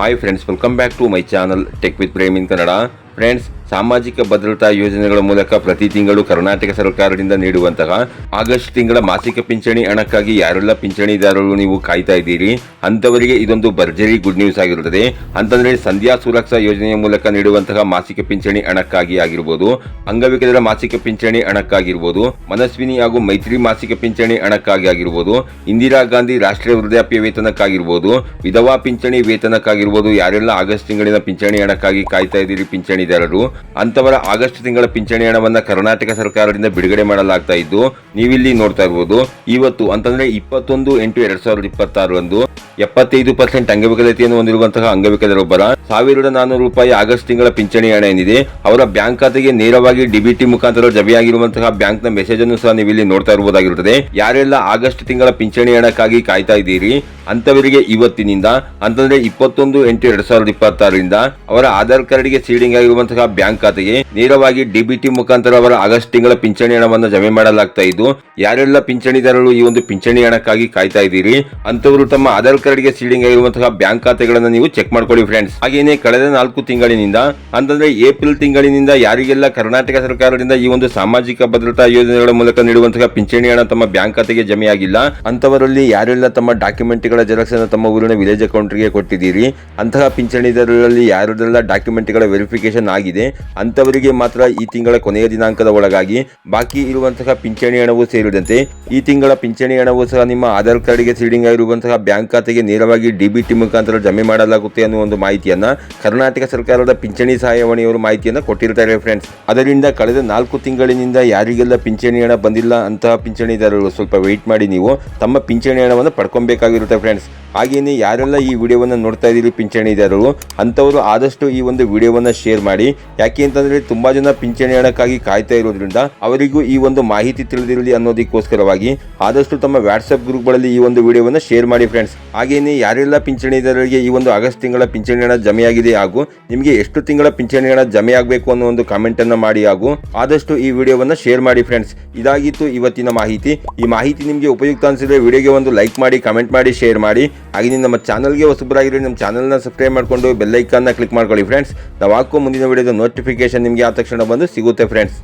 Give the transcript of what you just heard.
Hi friends, welcome back to my channel tech with Prem in Kannada. Friends, ಸಾಮಾಜಿಕ ಭದ್ರತಾ ಯೋಜನೆಗಳ ಮೂಲಕ ಪ್ರತಿ ತಿಂಗಳು ಕರ್ನಾಟಕ ಸರ್ಕಾರದಿಂದ ನೀಡುವಂತಹ ಆಗಸ್ಟ್ ತಿಂಗಳ ಮಾಸಿಕ ಪಿಂಚಣಿ ಹಣಕ್ಕಾಗಿ ಯಾರೆಲ್ಲ ಪಿಂಚಣಿದಾರರು ನೀವು ಕಾಯ್ತಾ ಇದ್ದೀರಿ ಅಂತವರಿಗೆ ಇದೊಂದು ಭರ್ಜರಿ ಗುಡ್ ನ್ಯೂಸ್ ಆಗಿರುತ್ತದೆ. ಅಂತಂದ್ರೆ ಸಂಧ್ಯಾ ಸುರಕ್ಷಾ ಯೋಜನೆಯ ಮೂಲಕ ನೀಡುವಂತಹ ಮಾಸಿಕ ಪಿಂಚಣಿ ಹಣಕ್ಕಾಗಿ ಆಗಿರ್ಬೋದು, ಅಂಗವಿಕಲರ ಮಾಸಿಕ ಪಿಂಚಣಿ ಹಣಕ್ಕಾಗಿರ್ಬೋದು, ಮನಸ್ವಿನಿ ಹಾಗೂ ಮೈತ್ರಿ ಮಾಸಿಕ ಪಿಂಚಣಿ ಹಣಕ್ಕಾಗಿ ಆಗಿರ್ಬೋದು, ಇಂದಿರಾ ಗಾಂಧಿ ರಾಷ್ಟ್ರೀಯ ವೃದ್ಧಾಪ್ಯ ವೇತನಕ್ಕಾಗಿರ್ಬೋದು, ವಿಧವಾ ಪಿಂಚಣಿ ವೇತನಕ್ಕಾಗಿರ್ಬೋದು, ಯಾರೆಲ್ಲ ಆಗಸ್ಟ್ ತಿಂಗಳಿನ ಪಿಂಚಣಿ ಹಣಕ್ಕಾಗಿ ಕಾಯ್ತಾ ಇದ್ದೀರಿ ಪಿಂಚಣಿದಾರರು ಅಂತವರ ಆಗಸ್ಟ್ ತಿಂಗಳ ಪಿಂಚಣಿ ಹಣವನ್ನ ಕರ್ನಾಟಕ ಸರ್ಕಾರದಿಂದ ಬಿಡುಗಡೆ ಮಾಡಲಾಗ್ತಾ ಇದ್ದು, ನೀವಿಲ್ಲಿ ನೋಡ್ತಾ ಇರಬಹುದು. ಇವತ್ತು ಅಂತಂದ್ರೆ 21/8/2026 ರಂದು 75% ಅಂಗವಿಕಲತೆಯನ್ನು ಹೊಂದಿರುವಂತಹ ಅಂಗವಿಕಲರೊಬ್ಬರ ₹1,400 ಆಗಸ್ಟ್ ತಿಂಗಳ ಪಿಂಚಣಿ ಹಣ ಏನಿದೆ ಅವರ ಬ್ಯಾಂಕ್ ಖಾತೆಗೆ ನೇರವಾಗಿ ಡಿಬಿಟಿ ಮುಖಾಂತರ ಜಮೆಯಾಗಿರುವಂತಹ ಬ್ಯಾಂಕ್ ನ ಮೆಸೇಜ್ ಅನ್ನು ಸಹ ನೀವಿಲ್ಲಿ ನೋಡ್ತಾ ಇರಬಹುದಾಗಿರುತ್ತದೆ. ಯಾರೆಲ್ಲ ಆಗಸ್ಟ್ ತಿಂಗಳ ಪಿಂಚಣಿ ಹಣಕ್ಕಾಗಿ ಕಾಯ್ತಾ ಇದ್ದೀರಿ ಅಂತವರಿಗೆ ಇವತ್ತಿನಿಂದ ಅಂತಂದ್ರೆ 21/8/2026 ರಿಂದ ಅವರ ಆಧಾರ್ ಕಾರ್ಡ್ಗೆ ಸೀಡಿಂಗ್ ಆಗಿರುವಂತಹ ಬ್ಯಾಂಕ್ ಖಾತೆಗೆ ನೇರವಾಗಿ ಡಿಬಿಟಿ ಮುಖಾಂತರ ಅವರ ಆಗಸ್ಟ್ ತಿಂಗಳ ಪಿಂಚಣಿ ಹಣವನ್ನು ಜಮೆ ಮಾಡಲಾಗ್ತಾ ಇದ್ದು, ಯಾರೆಲ್ಲ ಪಿಂಚಣಿದಾರರು ಈ ಒಂದು ಪಿಂಚಣಿ ಹಣಕ್ಕಾಗಿ ಕಾಯ್ತಾ ಇದ್ದೀರಿ ಅಂತವರು ತಮ್ಮ ಆಧಾರ್ ಕಾರ್ಡ್ಗೆ ಸೀಡಿಂಗ್ ಆಗಿರುವಂತಹ ಬ್ಯಾಂಕ್ ಖಾತೆಗಳನ್ನು ನೀವು ಚೆಕ್ ಮಾಡ್ಕೊಳ್ಳಿ ಫ್ರೆಂಡ್ಸ್. ಹಾಗೇನೆ ಕಳೆದ 4 ತಿಂಗಳಿನಿಂದ ಅಂತಂದ್ರೆ ಏಪ್ರಿಲ್ ತಿಂಗಳಿನಿಂದ ಯಾರಿಗೆಲ್ಲ ಕರ್ನಾಟಕ ಸರ್ಕಾರದಿಂದ ಈ ಒಂದು ಸಾಮಾಜಿಕ ಭದ್ರತಾ ಯೋಜನೆಗಳ ಮೂಲಕ ನೀಡುವಂತಹ ಪಿಂಚಣಿ ಹಣ ತಮ್ಮ ಬ್ಯಾಂಕ್ ಖಾತೆಗೆ ಜಮೆಯಾಗಿಲ್ಲ ಅಂತವರಲ್ಲಿ ಯಾರೆಲ್ಲ ತಮ್ಮ ಡಾಕ್ಯುಮೆಂಟ್ಗಳ ಜೆರಾಕ್ಸ್ ಅನ್ನು ತಮ್ಮ ಊರಿನ ವಿಲೇಜ್ ಅಕೌಂಟ್ಗೆ ಕೊಟ್ಟಿದ್ದೀರಿ, ಅಂತಹ ಪಿಂಚಣಿದಾರರಲ್ಲಿ ಯಾರೆಲ್ಲ ಡಾಕ್ಯುಮೆಂಟ್ಗಳ ವೆರಿಫಿಕೇಶನ್ ಆಗಿದೆ ಅಂತವರಿಗೆ ಮಾತ್ರ ಈ ತಿಂಗಳ ಕೊನೆಯ ದಿನಾಂಕದ ಒಳಗಾಗಿ ಬಾಕಿ ಇರುವಂತಹ ಪಿಂಚಣಿ ಹಣವು ಸೇರಿದಂತೆ ಈ ತಿಂಗಳ ಪಿಂಚಣಿ ಹಣವು ಸಹ ನಿಮ್ಮ ಆಧಾರ್ ಕಾರ್ಡ್ಗೆ ಸೀಡಿಂಗ್ ಆಗಿರುವಂತಹ ಬ್ಯಾಂಕ್ ಖಾತೆಗೆ ನೇರವಾಗಿ ಡಿಬಿಟಿ ಮುಖಾಂತರ ಜಮೆ ಮಾಡಲಾಗುತ್ತೆ ಅನ್ನುವ ಒಂದು ಮಾಹಿತಿಯನ್ನ ಕರ್ನಾಟಕ ಸರ್ಕಾರದ ಪಿಂಚಣಿ ಸಹಾಯವಾಣಿಯವರು ಮಾಹಿತಿಯನ್ನು ಕೊಟ್ಟಿರ್ತಾರೆ ಫ್ರೆಂಡ್ಸ್. ಅದರಿಂದ ಕಳೆದ 4 ತಿಂಗಳಿನಿಂದ ಯಾರಿಗೆಲ್ಲ ಪಿಂಚಣಿ ಹಣ ಬಂದಿಲ್ಲ ಅಂತಹ ಪಿಂಚಣಿದಾರರು ಸ್ವಲ್ಪ ವೆಯ್ಟ್ ಮಾಡಿ ನೀವು ತಮ್ಮ ಪಿಂಚಣಿ ಹಣವನ್ನು ಪಡ್ಕೊಬೇಕಾಗಿರುತ್ತೆ ಫ್ರೆಂಡ್ಸ್. ಹಾಗೇನೆ ಯಾರೆಲ್ಲ ಈ ವಿಡಿಯೋವನ್ನು ನೋಡ್ತಾ ಇದ್ದೀರಿ ಪಿಂಚಣಿದಾರರು ಅಂತವರು ಆದಷ್ಟು ಈ ಒಂದು ವಿಡಿಯೋವನ್ನು ಶೇರ್ ಮಾಡಿ. ಯಾಕೆ ಅಂತಂದ್ರೆ ತುಂಬಾ ಜನ ಪಿಂಚಣಿ ಹಣಕ್ಕಾಗಿ ಕಾಯ್ತಾ ಇರೋದ್ರಿಂದ ಅವರಿಗೂ ಈ ಒಂದು ಮಾಹಿತಿ ತಿಳಿದಿರಲಿ ಅನ್ನೋದಕ್ಕೋಸ್ಕರವಾಗಿ ಆದಷ್ಟು ತಮ್ಮ ವಾಟ್ಸ್ಆಪ್ ಗ್ರೂಪ್ಗಳಲ್ಲಿ ಈ ಒಂದು ವಿಡಿಯೋವನ್ನು ಶೇರ್ ಮಾಡಿ ಫ್ರೆಂಡ್ಸ್. ಹಾಗೇನೆ ಯಾರೆಲ್ಲ ಪಿಂಚಣಿದಾರರಿಗೆ ಈ ಒಂದು ಆಗಸ್ಟ್ ತಿಂಗಳ ಪಿಂಚಣಿ ಹಣ ಜಮೆಯಾಗಿದೆ ಹಾಗೂ ನಿಮಗೆ ಎಷ್ಟು ತಿಂಗಳ ಪಿಂಚಣಿ ಹಣ ಜಮೆ ಆಗಬೇಕು ಅನ್ನೋ ಒಂದು ಕಾಮೆಂಟ್ ಅನ್ನು ಮಾಡಿ ಹಾಗೂ ಆದಷ್ಟು ಈ ವಿಡಿಯೋವನ್ನು ಶೇರ್ ಮಾಡಿ ಫ್ರೆಂಡ್ಸ್. ಇದಾಗಿತ್ತು ಇವತ್ತಿನ ಮಾಹಿತಿ. ಈ ಮಾಹಿತಿ ನಿಮಗೆ ಉಪಯುಕ್ತ ಅನಿಸಿದ್ರೆ ವಿಡಿಯೋಗೆ ಒಂದು ಲೈಕ್ ಮಾಡಿ, ಕಮೆಂಟ್ ಮಾಡಿ, ಶೇರ್ ಮಾಡಿ. ಹಾಗೆ ನಮ್ಮ ಚಾನಲ್ಗೆ ಹೊಸಬರಾಗಿದ್ರೆ ನಮ್ಮ ಚಾನಲ್ನ ಸಬ್ಸ್ಕ್ರೈಬ್ ಮಾಡಿಕೊಂಡು ಬೆಲ್ ಐಕಾನ್ನ ಕ್ಲಿಕ್ ಮಾಡ್ಕೊಳ್ಳಿ ಫ್ರೆಂಡ್ಸ್. ನಾವು ಹಾಕೋ ಮುಂದಿನ ವಿಡಿಯೋದ ನೋಟಿಫಿಕೇಶನ್ ನಿಮಗೆ ಆ ತಕ್ಷಣ ಬಂದು ಸಿಗುತ್ತೆ ಫ್ರೆಂಡ್ಸ್.